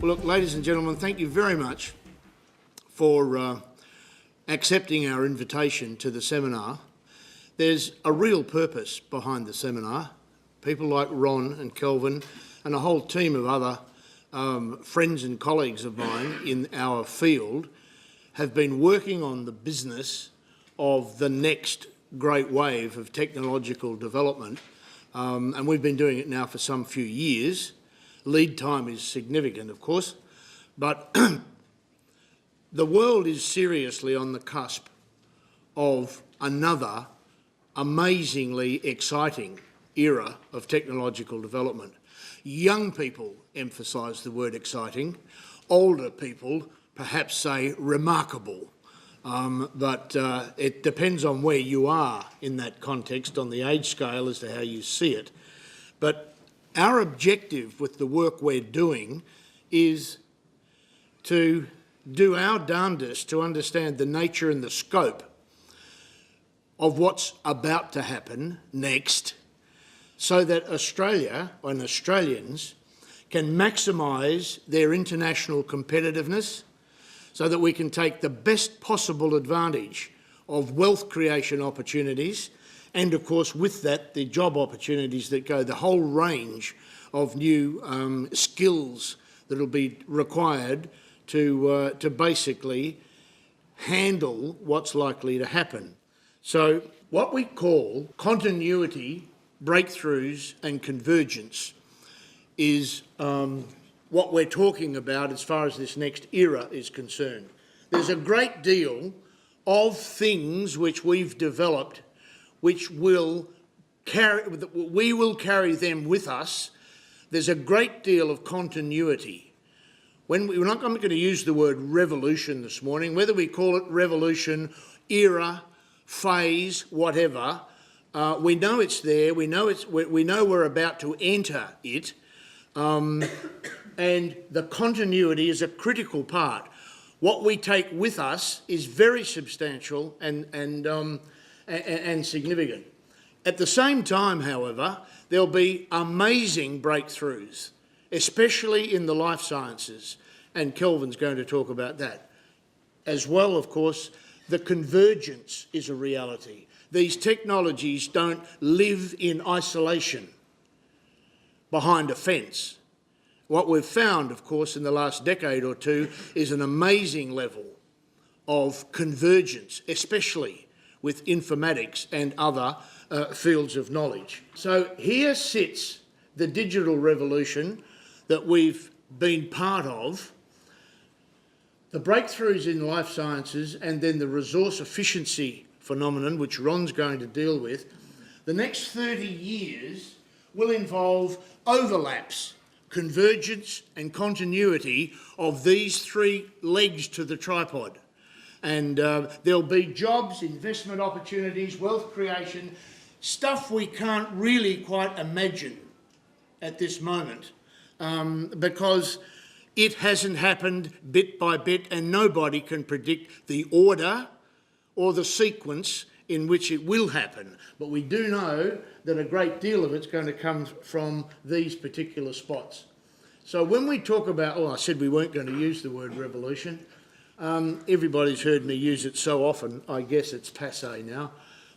Well, look, ladies and gentlemen, thank you very much for accepting our invitation to the seminar. There's a real purpose behind the seminar. People like Ron and Kelvin and a whole team of other friends and colleagues of mine in our field have been working on the business of the next great wave of technological development, and we've been doing it now for some few years. Lead time is significant, of course, but the world is seriously on the cusp of another amazingly exciting era of technological development. Young people emphasise the word exciting, older people perhaps say remarkable, but it depends on where you are in that context, on the age scale as to how you see it. But our objective with the work we're doing is to do our darndest to understand the nature and the scope of what's about to happen next, so that Australia and Australians can maximise their international competitiveness, so that we can take the best possible advantage of wealth creation opportunities, and of course with that the job opportunities that go, the whole range of new skills that will be required to basically handle what's likely to happen. So what we call continuity, breakthroughs and convergence is what we're talking about as far as this next era is concerned. There's a great deal of things which we've developed which we will carry them with us. There's a great deal of continuity. We're not going to use the word revolution this morning, whether we call it revolution, era, phase, whatever. We know it's there. We know we're about to enter it, and the continuity is a critical part. What we take with us is very substantial and significant. At the same time, however, there'll be amazing breakthroughs, especially in the life sciences, and Kelvin's going to talk about that. As well, of course, the convergence is a reality. These technologies don't live in isolation behind a fence. What we've found, of course, in the last decade or two is an amazing level of convergence, especially with informatics and other fields of knowledge. So here sits the digital revolution that we've been part of, the breakthroughs in life sciences, and then the resource efficiency phenomenon, which Ron's going to deal with. The next 30 years will involve overlaps, convergence and continuity of these three legs to the tripod. And there'll be jobs, investment opportunities, wealth creation, stuff we can't really quite imagine at this moment because it hasn't happened bit by bit, and nobody can predict the order or the sequence in which it will happen. But we do know that a great deal of it's going to come from these particular spots. So when we talk about, I said we weren't going to use the word revolution. Everybody's heard me use it so often, I guess it's passé now.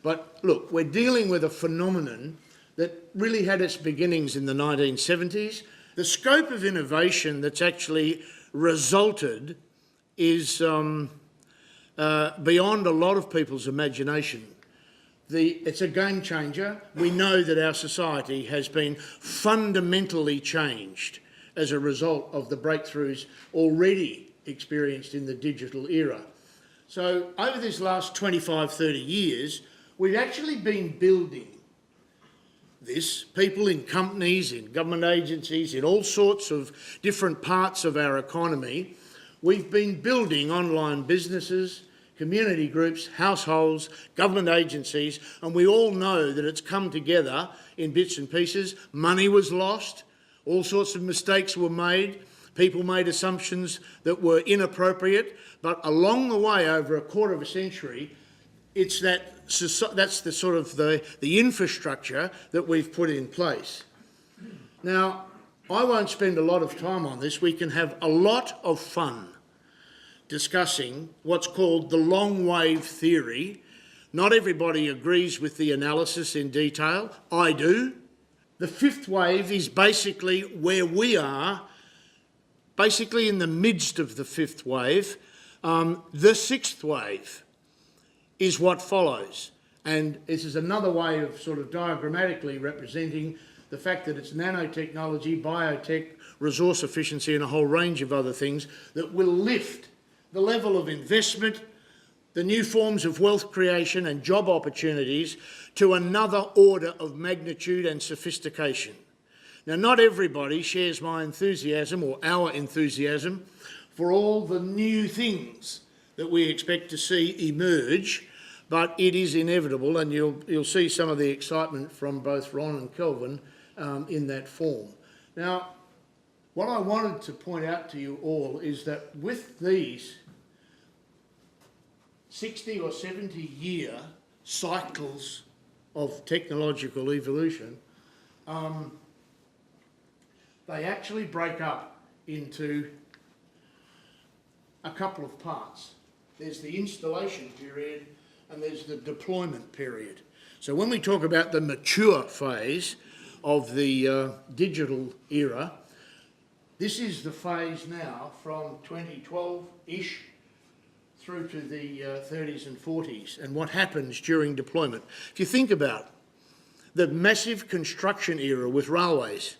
But look, we're dealing with a phenomenon that really had its beginnings in the 1970s. The scope of innovation that's actually resulted is beyond a lot of people's imagination. It's a game changer. We know that our society has been fundamentally changed as a result of the breakthroughs already experienced in the digital era. So over this last 25, 30 years, we've actually been building this, people in companies, in government agencies, in all sorts of different parts of our economy. We've been building online businesses, community groups, households, government agencies, and we all know that it's come together in bits and pieces. Money was lost, all sorts of mistakes were made, people made assumptions that were inappropriate, but along the way, over a quarter of a century, that's the sort of the infrastructure that we've put in place. Now, I won't spend a lot of time on this. We can have a lot of fun discussing what's called the long wave theory. Not everybody agrees with the analysis in detail. I do. The fifth wave is basically where we are, basically in the midst of the fifth wave. The sixth wave is what follows. And this is another way of sort of diagrammatically representing the fact that it's nanotechnology, biotech, resource efficiency and a whole range of other things that will lift the level of investment, the new forms of wealth creation and job opportunities to another order of magnitude and sophistication. Now, not everybody shares my enthusiasm or our enthusiasm for all the new things that we expect to see emerge, but it is inevitable, and you'll see some of the excitement from both Ron and Kelvin in that form. Now, what I wanted to point out to you all is that with these 60 or 70 year cycles of technological evolution, they actually break up into a couple of parts. There's the installation period and there's the deployment period. So when we talk about the mature phase of the digital era, this is the phase now from 2012-ish through to the 30s and 40s and what happens during deployment. If you think about the massive construction era with railways,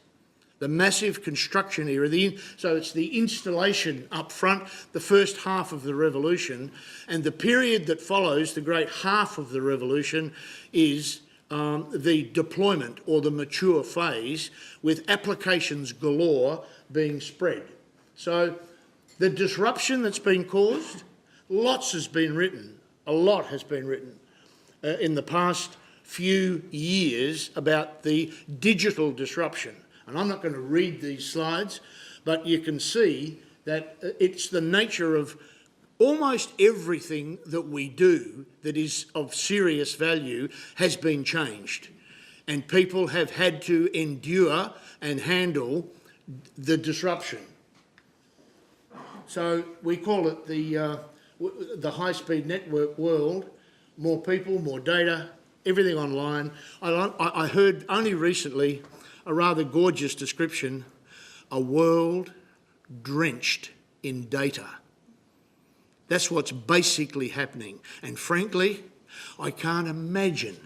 the massive construction era, so it's the installation up front, the first half of the revolution, and the period that follows, the great half of the revolution, is the deployment or the mature phase with applications galore being spread. So the disruption that's been caused, lots has been written, a lot has been written in the past few years about the digital disruption. And I'm not going to read these slides, but you can see that it's the nature of almost everything that we do that is of serious value has been changed. And people have had to endure and handle the disruption. So we call it the high-speed network world, more people, more data, everything online. I heard only recently a rather gorgeous description, a world drenched in data. That's what's basically happening. And frankly, I can't imagine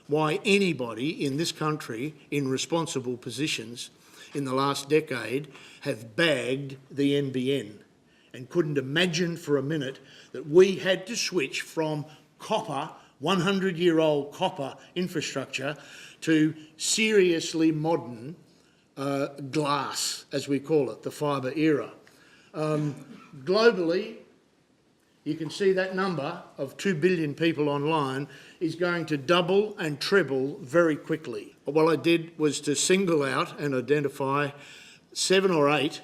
why anybody in this country in responsible positions in the last decade have bagged the NBN and couldn't imagine for a minute that we had to switch from copper, 100-year-old copper infrastructure to seriously modern glass, as we call it, the fibre era. Globally, you can see that number of 2 billion people online is going to double and treble very quickly. What I did was to single out and identify 7 or 8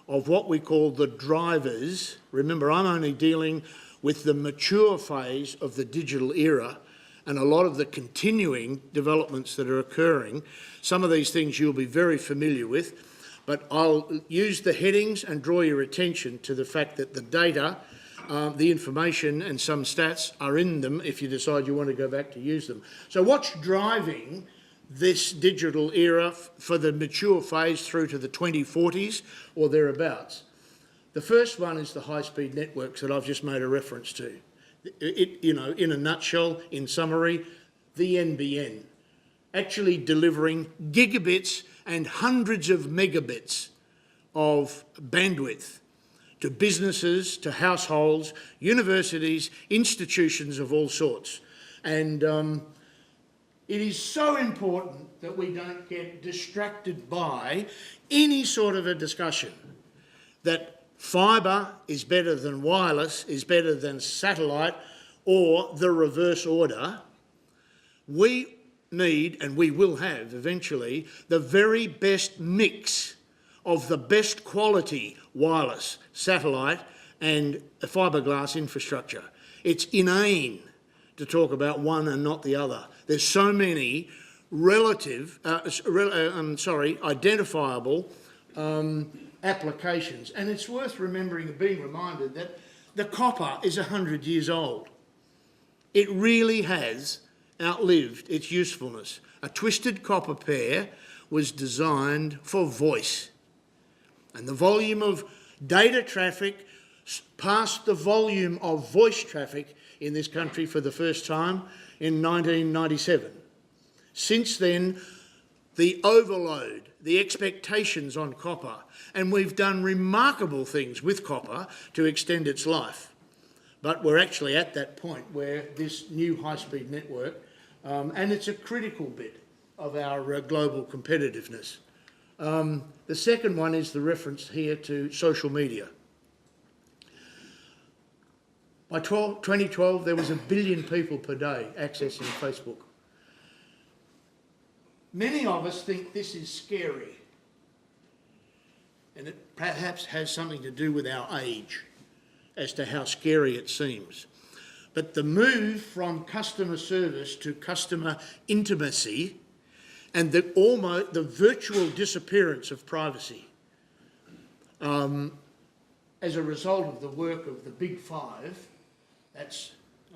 of what we call the drivers. Remember, I'm only dealing with the mature phase of the digital era and a lot of the continuing developments that are occurring. Some of these things you'll be very familiar with, but I'll use the headings and draw your attention to the fact that the data, the information and some stats are in them if you decide you want to go back to use them. So what's driving this digital era for the mature phase through to the 2040s or thereabouts? The first one is the high-speed networks that I've just made a reference to. In a nutshell, in summary, the NBN, actually delivering gigabits and hundreds of megabits of bandwidth to businesses, to households, universities, institutions of all sorts. And it is so important that we don't get distracted by any sort of a discussion that fibre is better than wireless, is better than satellite, or the reverse order. We need, and we will have eventually, the very best mix of the best quality wireless, satellite, and fiberglass infrastructure. It's inane to talk about one and not the other. There's so many identifiable applications. And it's worth remembering and being reminded that the copper is 100 years old. It really has outlived its usefulness. A twisted copper pair was designed for voice. And the volume of data traffic passed the volume of voice traffic in this country for the first time in 1997. Since then, the overload, the expectations on copper, and we've done remarkable things with copper to extend its life. But we're actually at that point where this new high-speed network, and it's a critical bit of our global competitiveness. The second one is the reference here to social media. By 2012, there was 1 billion people per day accessing Facebook. Many of us think this is scary, and it perhaps has something to do with our age as to how scary it seems. But the move from customer service to customer intimacy and the virtual disappearance of privacy as a result of the work of the Big Five,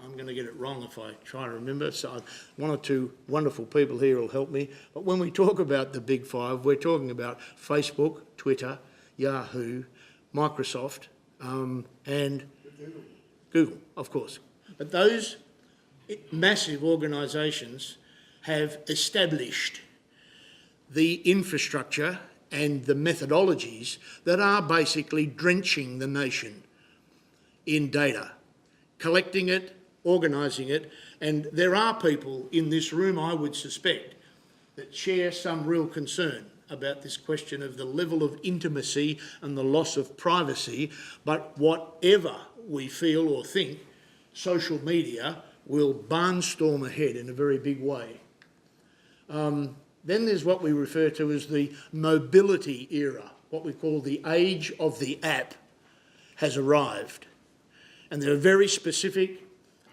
I'm going to get it wrong if I try to remember, so one or two wonderful people here will help me. But when we talk about the Big Five, we're talking about Facebook, Twitter, Yahoo, Microsoft, and Google, of course. But those massive organisations have established the infrastructure and the methodologies that are basically drenching the nation in data, collecting it, organising it, and there are people in this room, I would suspect, that share some real concern about this question of the level of intimacy and the loss of privacy. But whatever we feel or think, social media will barnstorm ahead in a very big way. Then there's what we refer to as the mobility era, what we call the age of the app has arrived. And there are very specific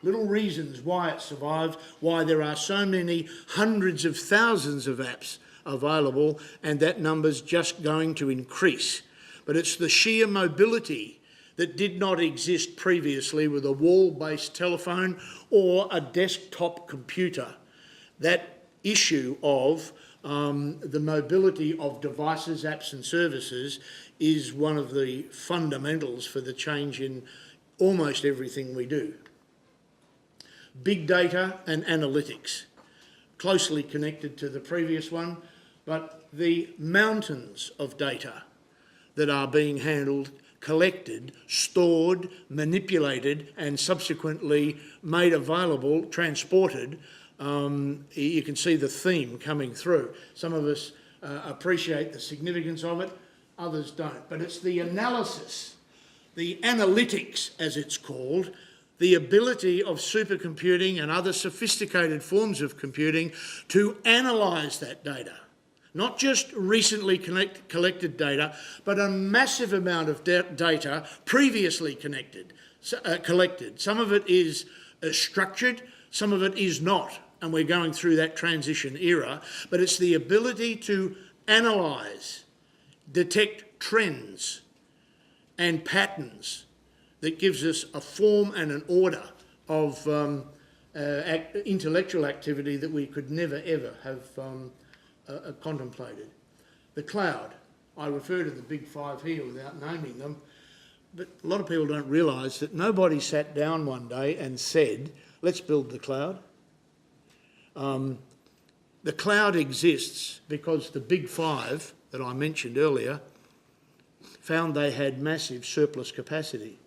little reasons why it survived, why there are so many hundreds of thousands of apps available, and that number's just going to increase. But it's the sheer mobility that did not exist previously with a wall-based telephone or a desktop computer. That issue of the mobility of devices, apps and services is one of the fundamentals for the change in almost everything we do. Big data and analytics, closely connected to the previous one, but the mountains of data that are being handled, collected, stored, manipulated and subsequently made available, transported, you can see the theme coming through. Some of us appreciate the significance of it, others don't. But it's the analysis, the analytics as it's called, the ability of supercomputing and other sophisticated forms of computing to analyse that data. Not just recently collected data, but a massive amount of data previously collected. Some of it is structured, some of it is not, and we're going through that transition era. But it's the ability to analyse, detect trends and patterns that gives us a form and an order of intellectual activity that we could never ever have contemplated. The cloud, I refer to the Big Five here without naming them, but a lot of people don't realise that nobody sat down one day and said, let's build the cloud. The cloud exists because the Big Five that I mentioned earlier found they had massive surplus capacity,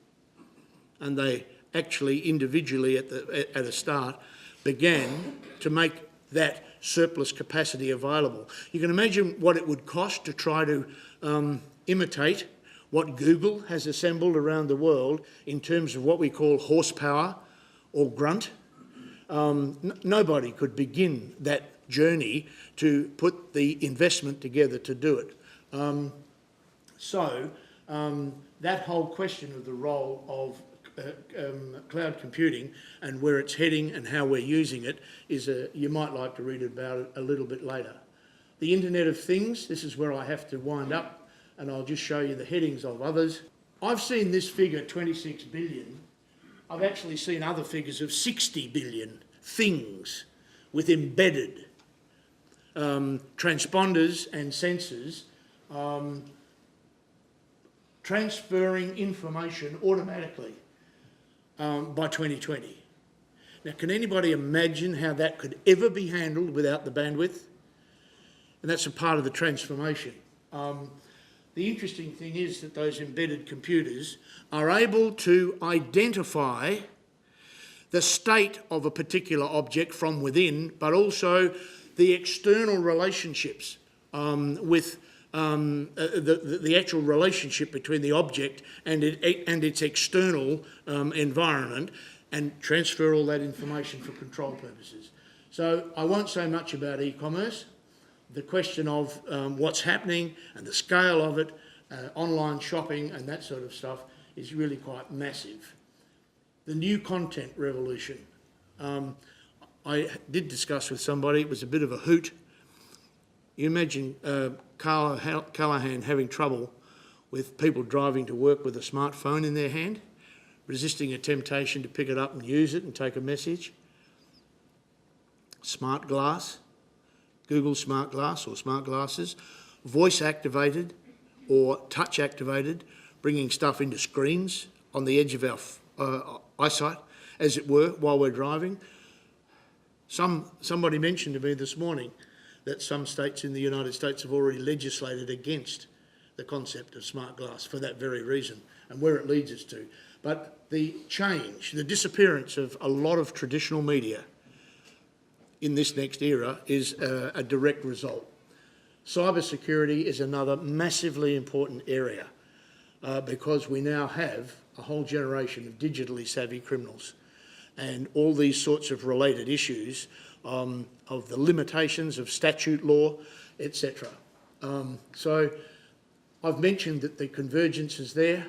and they actually individually at a start began to make that surplus capacity available. You can imagine what it would cost to try to imitate what Google has assembled around the world in terms of what we call horsepower or grunt. Nobody could begin that journey to put the investment together to do it. That whole question of the role of cloud computing and where it's heading and how we're using it you might like to read about it a little bit later. The Internet of Things, this is where I have to wind up, and I'll just show you the headings of others. I've seen this figure, 26 billion. I've actually seen other figures of 60 billion things with embedded transponders and sensors transferring information automatically by 2020. Now, can anybody imagine how that could ever be handled without the bandwidth? And that's a part of the transformation. The interesting thing is that those embedded computers are able to identify the state of a particular object from within, but also the external relationships with the actual relationship between the object and its external environment, and transfer all that information for control purposes. So I won't say much about e-commerce. The question of what's happening and the scale of it, online shopping and that sort of stuff is really quite massive. The new content revolution. I did discuss with somebody, it was a bit of a hoot. You imagine Callaghan having trouble with people driving to work with a smartphone in their hand, resisting a temptation to pick it up and use it and take a message. Smart glass. Google Smart Glass or smart glasses, voice activated or touch activated, bringing stuff into screens on the edge of our eyesight, as it were, while we're driving. Somebody mentioned to me this morning that some states in the United States have already legislated against the concept of smart glass for that very reason and where it leads us to. But the change, the disappearance of a lot of traditional media in this next era is a direct result. Cybersecurity is another massively important area because we now have a whole generation of digitally savvy criminals and all these sorts of related issues of the limitations of statute law, etc. So I've mentioned that the convergence is there.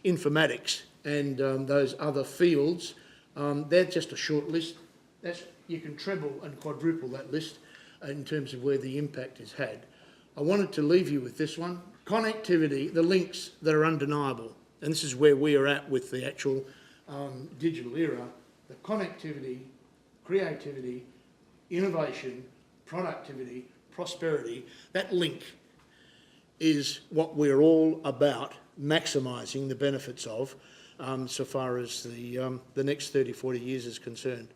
Informatics and those other fields, they're just a short list. You can treble and quadruple that list in terms of where the impact is had. I wanted to leave you with this one. Connectivity, the links that are undeniable, and this is where we are at with the actual digital era. The connectivity, creativity, innovation, productivity, prosperity, that link is what we're all about maximising the benefits of so far as the next 30, 40 years is concerned.